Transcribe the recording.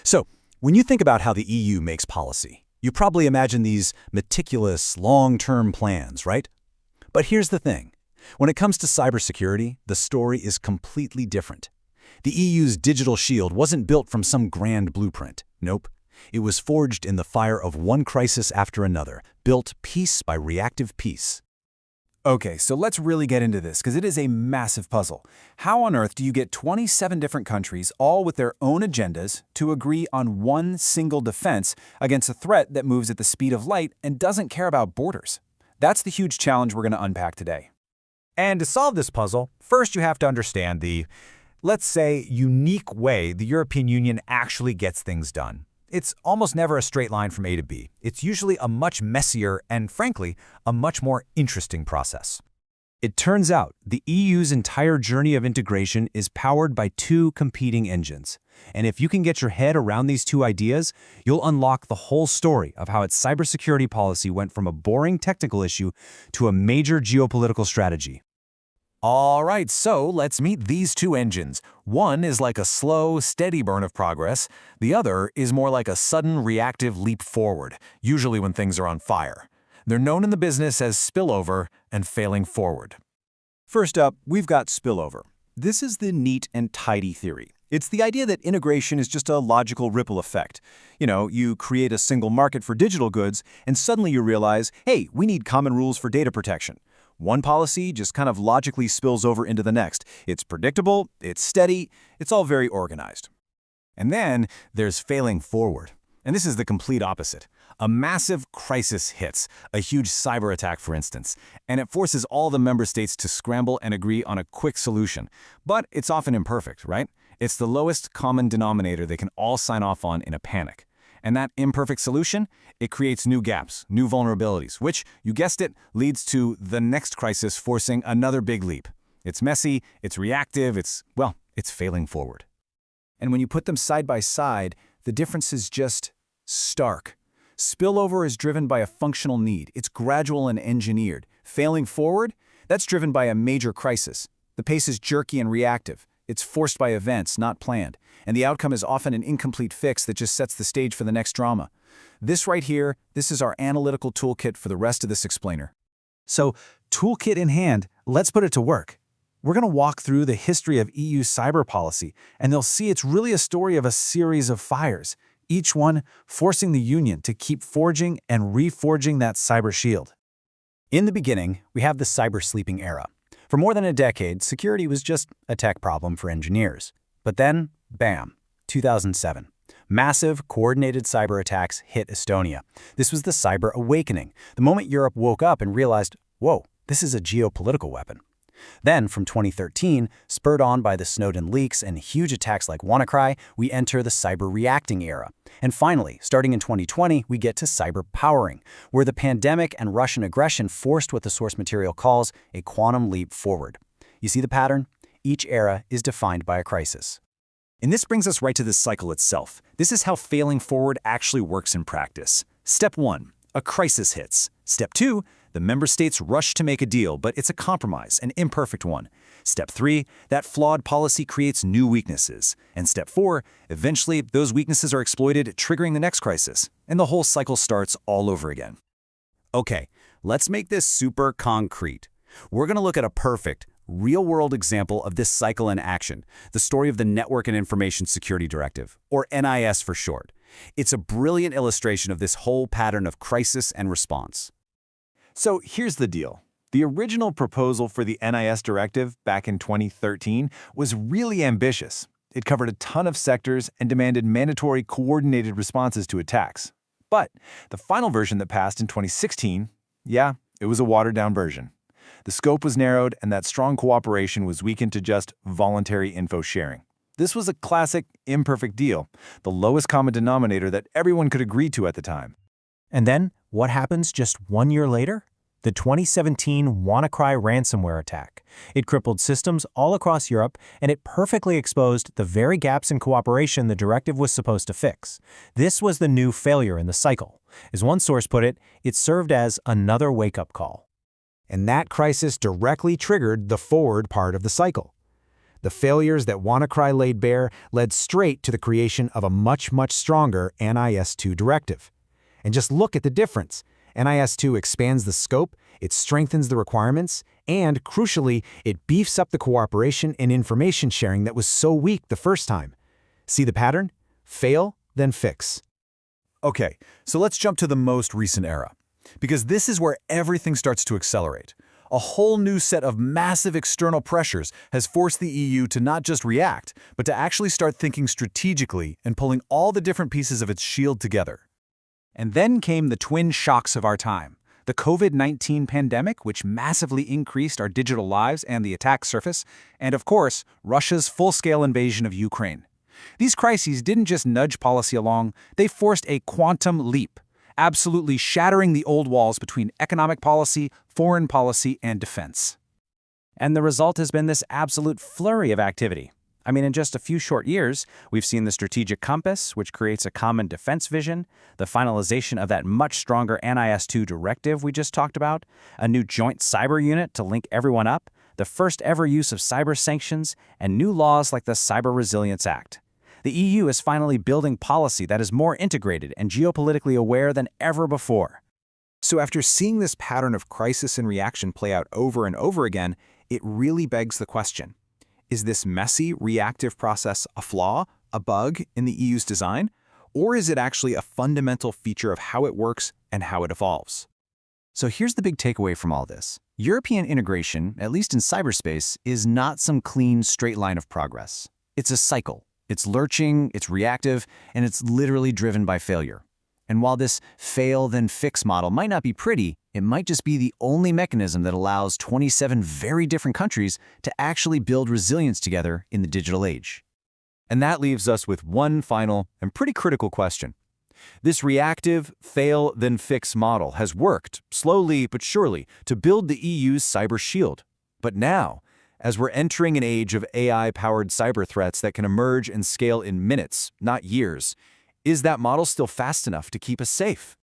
So, when you think about how the EU makes policy, you probably imagine these meticulous, long-term plans, right? But here's the thing. When it comes to cybersecurity, the story is completely different. The EU's digital shield wasn't built from some grand blueprint. Nope. It was forged in the fire of one crisis after another, built piece by reactive piece. Okay, so let's really get into this, because it is a massive puzzle. How on earth do you get 27 different countries, all with their own agendas, to agree on one single defense against a threat that moves at the speed of light and doesn't care about borders? That's the huge challenge we're going to unpack today. And to solve this puzzle, first you have to understand the, let's say, unique way the European Union actually gets things done. It's almost never a straight line from A to B. It's usually a much messier and, frankly, a much more interesting process. It turns out the EU's entire journey of integration is powered by two competing engines. And if you can get your head around these two ideas, you'll unlock the whole story of how its cybersecurity policy went from a boring technical issue to a major geopolitical strategy. All right, so let's meet these two engines. One is like a slow, steady burn of progress. The other is more like a sudden, reactive leap forward, usually when things are on fire. They're known in the business as spillover and failing forward. First up, we've got spillover. This is the neat and tidy theory. It's the idea that integration is just a logical ripple effect. You create a single market for digital goods, and suddenly you realize, hey, we need common rules for data protection. One policy just kind of logically spills over into the next. It's predictable, it's steady, it's all very organized. And then there's failing forward. And this is the complete opposite. A massive crisis hits, a huge cyber attack, for instance, and it forces all the member states to scramble and agree on a quick solution. But it's often imperfect, right? It's the lowest common denominator they can all sign off on in a panic. And that imperfect solution, it creates new gaps, new vulnerabilities, which, you guessed it, leads to the next crisis forcing another big leap. It's messy, it's reactive, it's failing forward. And when you put them side by side, the difference is just stark. Spillover is driven by a functional need. It's gradual and engineered. Failing forward, that's driven by a major crisis. The pace is jerky and reactive. It's forced by events, not planned. And the outcome is often an incomplete fix that just sets the stage for the next drama. This right here, this is our analytical toolkit for the rest of this explainer. So, toolkit in hand, let's put it to work. We're going to walk through the history of EU cyber policy, and they'll see it's really a story of a series of fires, each one forcing the Union to keep forging and reforging that cyber shield. In the beginning, we have the cyber sleeping era. For more than a decade, security was just a tech problem for engineers. But then, bam, 2007. Massive, coordinated cyber attacks hit Estonia. This was the cyber awakening, the moment Europe woke up and realized, whoa, this is a geopolitical weapon. Then, from 2013, spurred on by the Snowden leaks and huge attacks like WannaCry, we enter the cyber reacting era. And finally, starting in 2020, we get to cyber powering, where the pandemic and Russian aggression forced what the source material calls a quantum leap forward. You see the pattern? Each era is defined by a crisis. And this brings us right to this cycle itself. This is how failing forward actually works in practice. Step 1, a crisis hits. Step 2, the member states rush to make a deal, but it's a compromise, an imperfect one. Step 3, that flawed policy creates new weaknesses. And Step 4, eventually those weaknesses are exploited, triggering the next crisis. And the whole cycle starts all over again. Okay, let's make this super concrete. We're going to look at a perfect, real-world example of this cycle in action, the story of the Network and Information Security Directive, or NIS for short. It's a brilliant illustration of this whole pattern of crisis and response. So here's the deal. The original proposal for the NIS directive back in 2013 was really ambitious. It covered a ton of sectors and demanded mandatory coordinated responses to attacks. But the final version that passed in 2016, it was a watered-down version. The scope was narrowed and that strong cooperation was weakened to just voluntary info sharing. This was a classic, imperfect deal, the lowest common denominator that everyone could agree to at the time. And then, what happens just 1 year later? The 2017 WannaCry ransomware attack. It crippled systems all across Europe, and it perfectly exposed the very gaps in cooperation the directive was supposed to fix. This was the new failure in the cycle. As one source put it, it served as another wake-up call. And that crisis directly triggered the forward part of the cycle. The failures that WannaCry laid bare led straight to the creation of a much, much stronger NIS2 directive. And just look at the difference. NIS2 expands the scope, it strengthens the requirements, and, crucially, it beefs up the cooperation and information sharing that was so weak the first time. See the pattern? Fail, then fix. Okay, so let's jump to the most recent era, because this is where everything starts to accelerate. A whole new set of massive external pressures has forced the EU to not just react, but to actually start thinking strategically and pulling all the different pieces of its shield together. And then came the twin shocks of our time. The COVID-19 pandemic, which massively increased our digital lives and the attack surface, and of course, Russia's full-scale invasion of Ukraine. These crises didn't just nudge policy along, they forced a quantum leap, absolutely shattering the old walls between economic policy, foreign policy, and defense. And the result has been this absolute flurry of activity. I mean, in just a few short years, we've seen the strategic compass, which creates a common defense vision, the finalization of that much stronger NIS2 directive we just talked about, a new joint cyber unit to link everyone up, the first ever use of cyber sanctions, and new laws like the Cyber Resilience Act. The EU is finally building policy that is more integrated and geopolitically aware than ever before. So after seeing this pattern of crisis and reaction play out over and over again, it really begs the question. Is this messy, reactive process a flaw, a bug in the EU's design? Or is it actually a fundamental feature of how it works and how it evolves? So here's the big takeaway from all this. European integration, at least in cyberspace, is not some clean, straight line of progress. It's a cycle. It's lurching, it's reactive, and it's literally driven by failure. And while this fail-then-fix model might not be pretty, it might just be the only mechanism that allows 27 very different countries to actually build resilience together in the digital age. And that leaves us with one final and pretty critical question. This reactive, fail-then-fix model has worked, slowly but surely, to build the EU's cyber shield. But now, as we're entering an age of AI-powered cyber threats that can emerge and scale in minutes, not years, is that model still fast enough to keep us safe?